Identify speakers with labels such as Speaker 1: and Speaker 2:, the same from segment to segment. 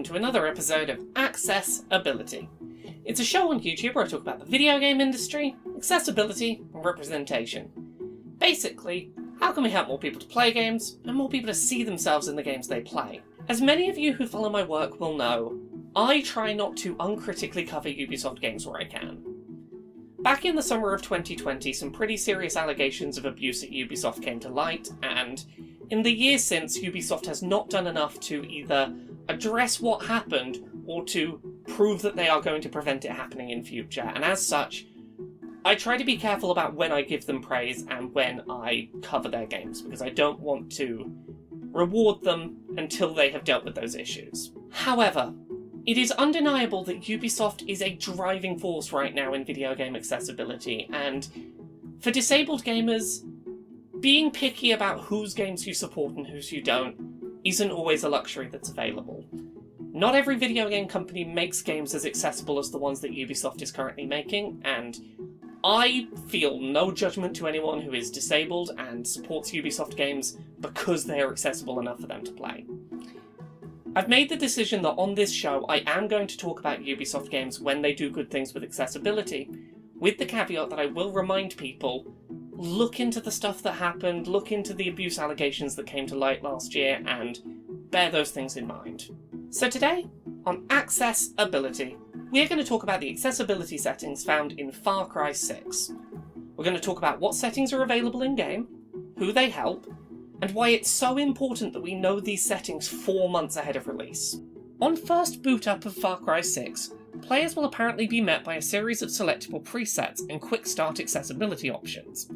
Speaker 1: welcome to another episode of Accessibility. It's a show on YouTube where I talk about the video game industry, accessibility, and representation. Basically, how can we help more people to play games, and more people to see themselves in the games they play? As many of you who follow my work will know, I try not to uncritically cover Ubisoft games where I can. Back in the summer of 2020, some pretty serious allegations of abuse at Ubisoft came to light, and in the years since, Ubisoft has not done enough to either address what happened or to prove that they are going to prevent it happening in future, and as such, I try to be careful about when I give them praise and when I cover their games, because I don't want to reward them until they have dealt with those issues. However, it is undeniable that Ubisoft is a driving force right now in video game accessibility, and for disabled gamers, being picky about whose games you support and whose you don't isn't always a luxury that's available. Not every video game company makes games as accessible as the ones that Ubisoft is currently making, and I feel no judgment to anyone who is disabled and supports Ubisoft games because they are accessible enough for them to play. I've made the decision that on this show I am going to talk about Ubisoft games when they do good things with accessibility, with the caveat that I will remind people, look into the stuff that happened, look into the abuse allegations that came to light last year, and bear those things in mind. So today, on Accessibility, we're going to talk about the accessibility settings found in Far Cry 6. We're going to talk about what settings are available in-game, who they help, and why it's so important that we know these settings 4 months ahead of release. On first boot up of Far Cry 6, players will apparently be met by a series of selectable presets and quick start accessibility options.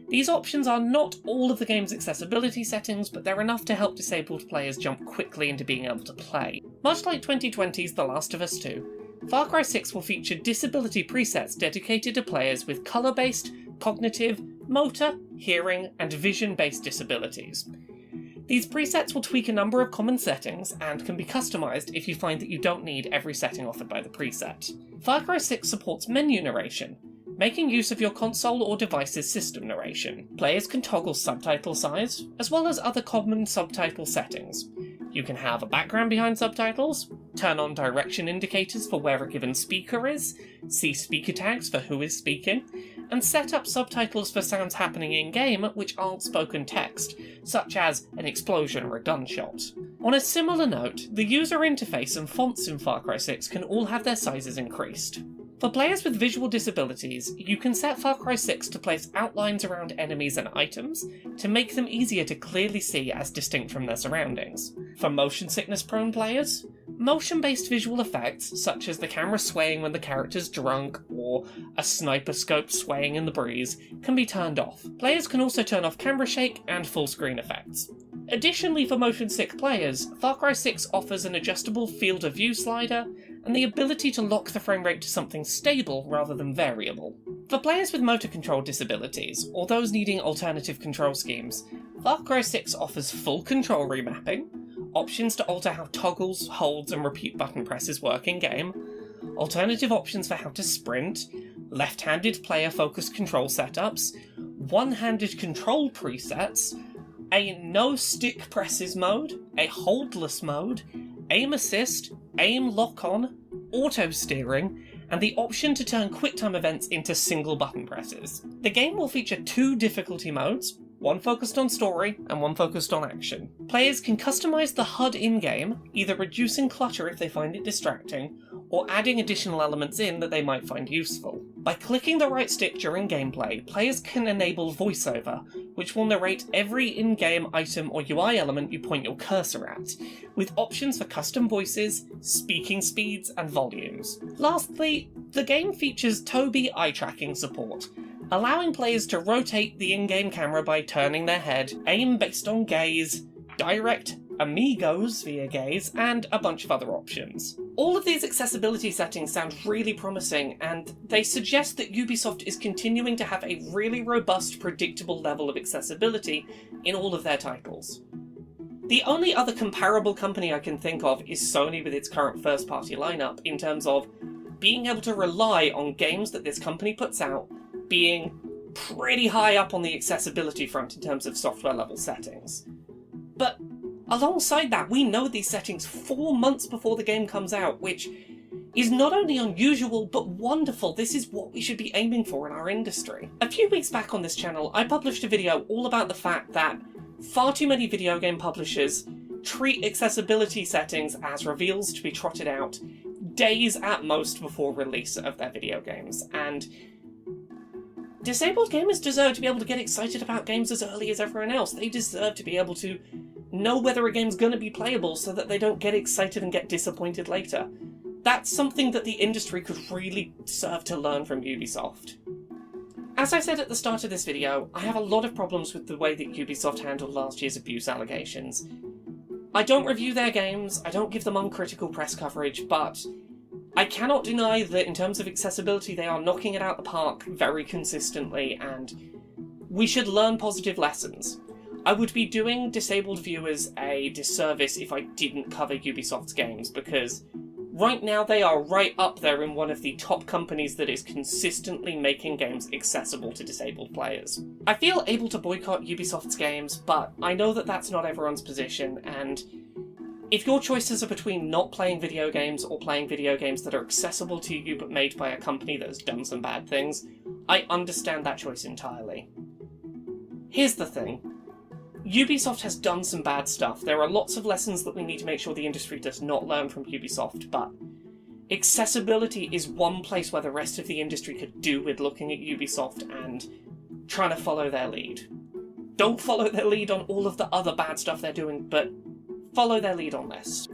Speaker 1: These options are not all of the game's accessibility settings, but they're enough to help disabled players jump quickly into being able to play. Much like 2020's The Last of Us 2, Far Cry 6 will feature disability presets dedicated to players with colour-based, cognitive, motor, hearing, and vision-based disabilities. These presets will tweak a number of common settings and can be customised if you find that you don't need every setting offered by the preset. Far Cry 6 supports menu narration, making use of your console or device's system narration. Players can toggle subtitle size, as well as other common subtitle settings. You can have a background behind subtitles, turn on direction indicators for where a given speaker is, see speaker tags for who is speaking, and set up subtitles for sounds happening in-game which aren't spoken text, such as an explosion or a gunshot. On a similar note, the user interface and fonts in Far Cry 6 can all have their sizes increased. For players with visual disabilities, you can set Far Cry 6 to place outlines around enemies and items to make them easier to clearly see as distinct from their surroundings. For motion sickness prone players, motion-based visual effects, such as the camera swaying when the character's drunk or a sniper scope swaying in the breeze, can be turned off. Players can also turn off camera shake and full screen effects. Additionally, for motion-sick players, Far Cry 6 offers an adjustable field of view slider and the ability to lock the frame rate to something stable rather than variable. For players with motor control disabilities, or those needing alternative control schemes, Far Cry 6 offers full control remapping, options to alter how toggles, holds, and repeat button presses work in-game, alternative options for how to sprint, left-handed player-focused control setups, one-handed control presets, a no-stick presses mode, a holdless mode, aim assist, aim lock-on, auto-steering, and the option to turn QuickTime events into single button presses. The game will feature 2 difficulty modes, one focused on story and one focused on action. Players can customise the HUD in-game, either reducing clutter if they find it distracting, or adding additional elements in that they might find useful. By clicking the right stick during gameplay, players can enable voiceover, which will narrate every in-game item or UI element you point your cursor at, with options for custom voices, speaking speeds, and volumes. Lastly, the game features Tobii eye tracking support, allowing players to rotate the in-game camera by turning their head, aim based on gaze, direct amigos via gaze, and a bunch of other options. All of these accessibility settings sound really promising, and they suggest that Ubisoft is continuing to have a really robust, predictable level of accessibility in all of their titles. The only other comparable company I can think of is Sony with its current first-party lineup, in terms of being able to rely on games that this company puts out being pretty high up on the accessibility front in terms of software level settings. But Alongside that, we know these settings 4 months before the game comes out, which is not only unusual, but wonderful. This is what we should be aiming for in our industry. A few weeks back on this channel, I published a video all about the fact that far too many video game publishers treat accessibility settings as reveals to be trotted out days at most before release of their video games, and disabled gamers deserve to be able to get excited about games as early as everyone else. They deserve to be able to know whether a game's going to be playable so that they don't get excited and get disappointed later. That's something that the industry could really serve to learn from Ubisoft. As I said at the start of this video, I have a lot of problems with the way that Ubisoft handled last year's abuse allegations. I don't review their games, I don't give them uncritical press coverage, but I cannot deny that in terms of accessibility they are knocking it out the park very consistently, and we should learn positive lessons. I would be doing disabled viewers a disservice if I didn't cover Ubisoft's games, because right now they are right up there in one of the top companies that is consistently making games accessible to disabled players. I feel able to boycott Ubisoft's games, but I know that that's not everyone's position, and if your choices are between not playing video games or playing video games that are accessible to you but made by a company that has done some bad things, I understand that choice entirely. Here's the thing. Ubisoft has done some bad stuff. There are lots of lessons that we need to make sure the industry does not learn from Ubisoft, but accessibility is one place where the rest of the industry could do with looking at Ubisoft and trying to follow their lead. Don't follow their lead on all of the other bad stuff they're doing, but follow their lead on this.